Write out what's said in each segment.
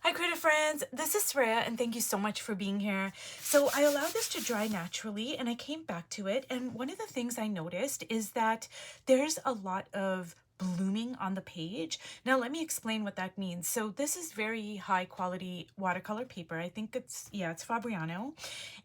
Hi creative friends, this is Saraya and thank you so much for being here. So I allowed this to dry naturally and I came back to it, and one of the things I noticed is that there's a lot of blooming on the page. Now let me explain what that means. So this is very high quality watercolor paper. I think it's Fabriano.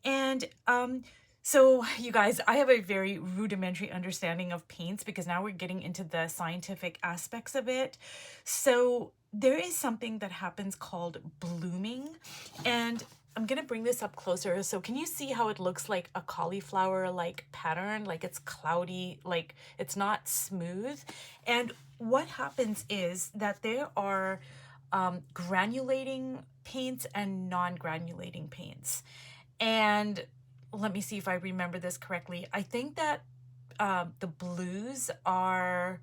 And so you guys, I have a very rudimentary understanding of paints because now we're getting into the scientific aspects of it. So there is something that happens called blooming, and I'm gonna bring this up closer. So can you see how it looks like a cauliflower like pattern? Like it's cloudy, like it's not smooth. And what happens is that there are granulating paints and non-granulating paints. And let me see if I remember this correctly. I think that the blues are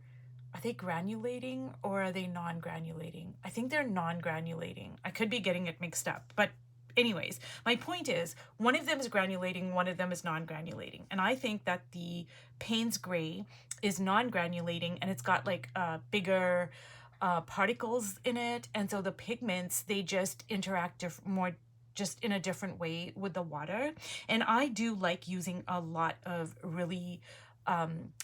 they granulating or are they non-granulating? I think they're non-granulating. I could be getting it mixed up, but anyways, my point is one of them is granulating, one of them is non-granulating. And I think that the Payne's Gray is non-granulating and it's got like bigger particles in it. And so the pigments, they just interact more just in a different way with the water. And I do like using a lot of really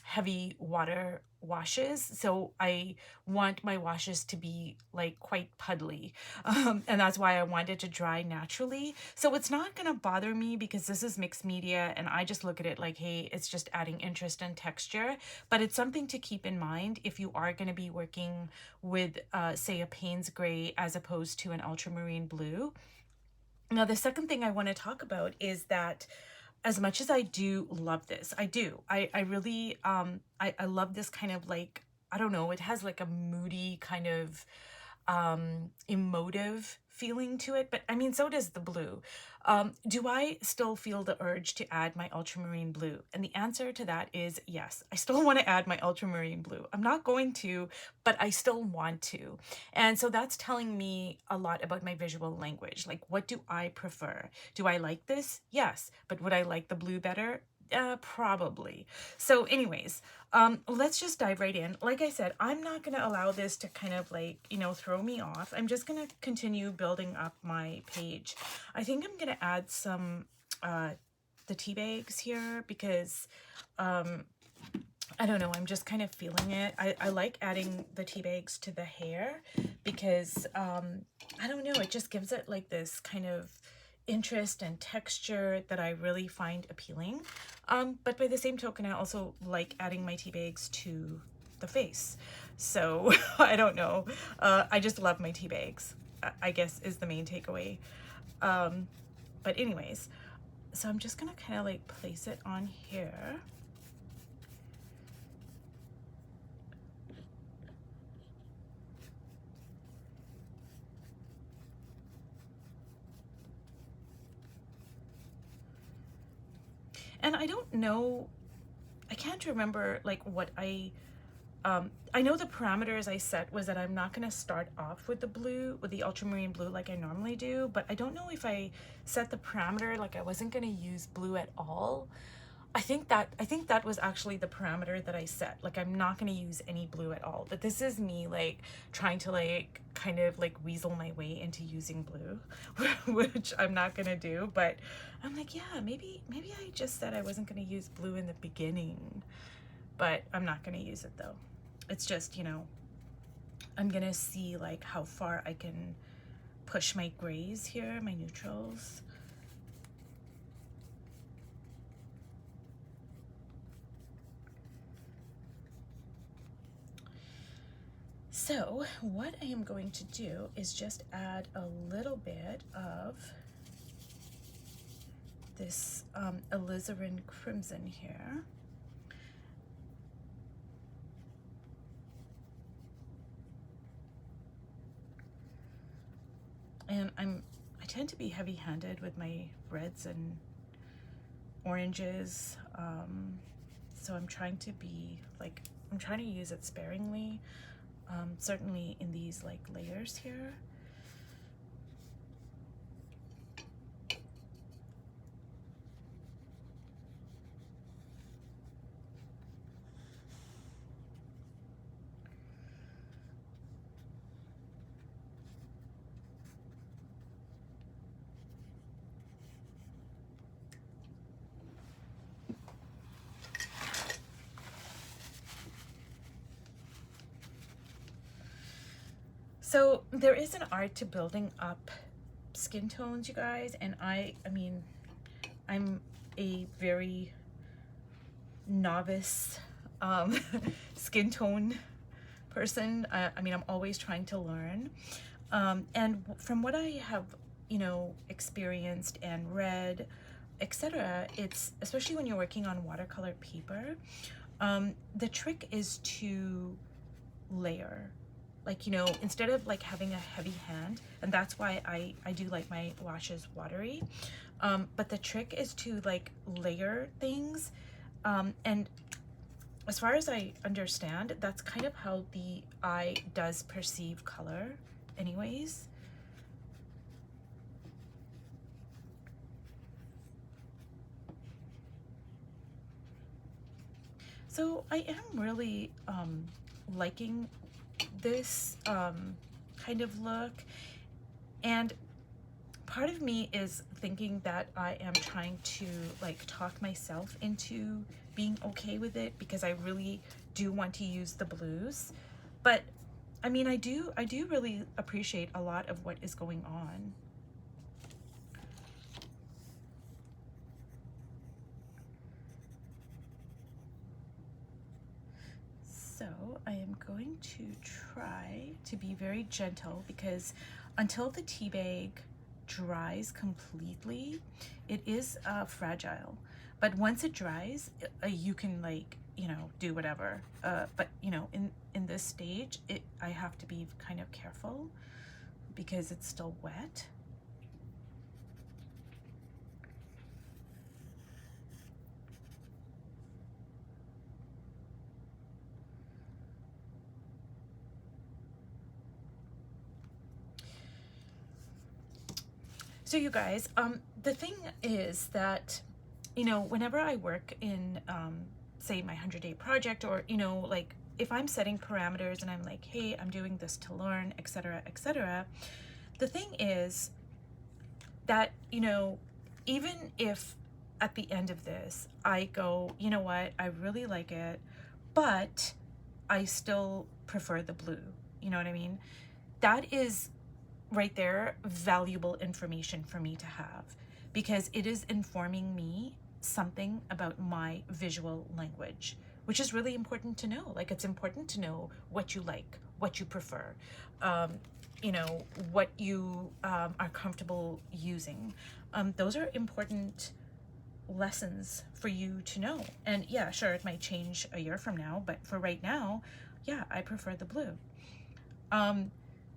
heavy water washes, so I want my washes to be like quite puddly, and that's why I want it to dry naturally. So it's not gonna bother me because this is mixed media and I just look at it like, hey, it's just adding interest and texture. But it's something to keep in mind if you are going to be working with say a Payne's Gray as opposed to an ultramarine blue. Now, the second thing I want to talk about is that as much as I do love this, I really, I love this kind of like, I don't know, it has like a moody kind of emotive feeling to it, but I mean, so does the blue. Do I still feel the urge to add my ultramarine blue? And the answer to that is yes. I still want to add my ultramarine blue. I'm not going to, but I still want to. And so that's telling me a lot about my visual language. Like, what do I prefer? Do I like this? Yes. But would I like the blue better? Probably. So anyways, let's just dive right in. Like I said, I'm not going to allow this to kind of like, throw me off. I'm just going to continue building up my page. I think I'm going to add some, the tea bags here because, I don't know, I'm just kind of feeling it. I like adding the tea bags to the hair because, I don't know, it just gives it like this kind of interest and texture that I really find appealing. But by the same token, I also like adding my tea bags to the face. So I don't know. I just love my tea bags, I guess is the main takeaway. But anyways, so I'm just gonna kind of like place it on here. And I don't know, I can't remember like what I know the parameters I set was that I'm not going to start off with the blue, with the ultramarine blue like I normally do, but I don't know if I set the parameter like I wasn't going to use blue at all. I think that was actually the parameter that I set. Like I'm not going to use any blue at all. But this is me like trying to like kind of like weasel my way into using blue, which I'm not going to do, but I'm like, yeah, maybe I just said I wasn't going to use blue in the beginning, but I'm not going to use it though. It's just, I'm going to see like how far I can push my grays here, my neutrals. So what I am going to do is just add a little bit of this alizarin crimson here. And I tend to be heavy-handed with my reds and oranges, so I'm trying to be like, I'm trying to use it sparingly, certainly in these like layers here. So there is an art to building up skin tones, you guys, and I mean, I'm a very novice skin tone person. I mean, I'm always trying to learn. And from what I have, you know, experienced and read, etc., it's, especially when you're working on watercolor paper, the trick is to layer. Like, you know, instead of like having a heavy hand, and that's why I do like my washes watery, but the trick is to like layer things. And as far as I understand, that's kind of how the eye does perceive color anyways. So I am really liking this kind of look, and part of me is thinking that I am trying to like talk myself into being okay with it, because I really do want to use the blues. But I mean, I do really appreciate a lot of what is going on. So I am going to try to be very gentle, because until the tea bag dries completely, it is fragile. But once it dries, you can, like, you know, do whatever. But you know, in this stage, I have to be kind of careful because it's still wet. So you guys, the thing is that, you know, whenever I work in, say, my 100-day project, or, you know, like if I'm setting parameters and I'm like, hey, I'm doing this to learn, etc., etc., the thing is that, you know, even if at the end of this I go, you know what, I really like it, but I still prefer the blue, you know what I mean? That is right there valuable information for me to have, because it is informing me something about my visual language, which is really important to know. Like, it's important to know what you like, what you prefer, you know, what you are comfortable using. Those are important lessons for you to know. And yeah, sure, it might change a year from now, but for right now, yeah, I prefer the blue.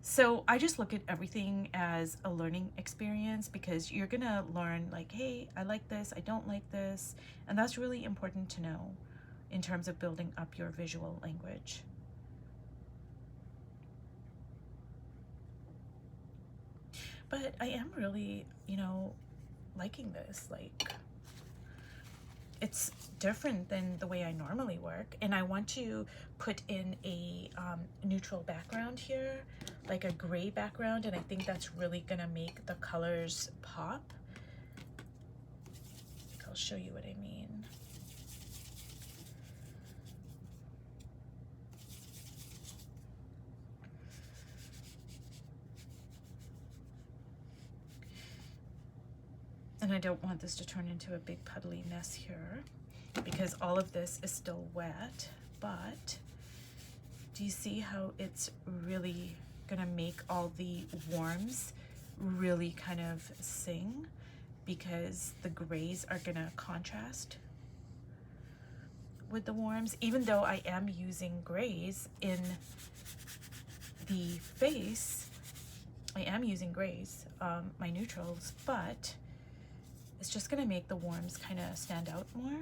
So I just look at everything as a learning experience, because you're gonna learn like, hey, I like this, I don't like this, and that's really important to know in terms of building up your visual language. But I am really, you know, liking this. Like, it's different than the way I normally work, and I want to put in a neutral background here, like a gray background, and I think that's really gonna make the colors pop. I'll show you what I mean. And I don't want this to turn into a big puddly mess here, because all of this is still wet. But do you see how it's really gonna make all the warms really kind of sing, because the grays are gonna contrast with the warms, even though I am using grays in the face. I am using grays, my neutrals, but it's just gonna make the warms kind of stand out more.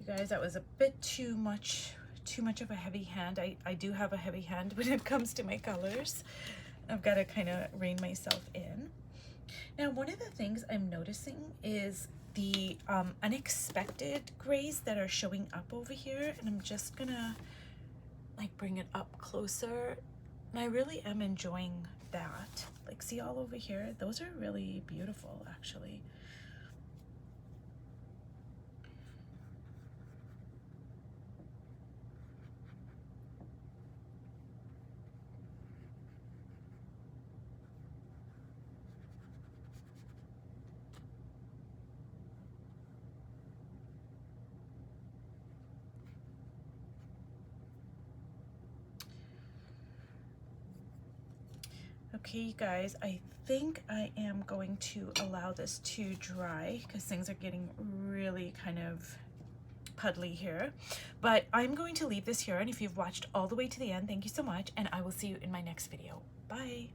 You guys, that was a bit too much of a heavy hand. I do have a heavy hand when it comes to my colors. I've got to kind of rein myself in. Now, one of the things I'm noticing is the unexpected grays that are showing up over here, and I'm just gonna like bring it up closer, and I really am enjoying that. Like, see all over here? Those are really beautiful, actually. Okay, you guys, I think I am going to allow this to dry because things are getting really kind of puddly here. But I'm going to leave this here, and if you've watched all the way to the end, thank you so much, and I will see you in my next video. Bye.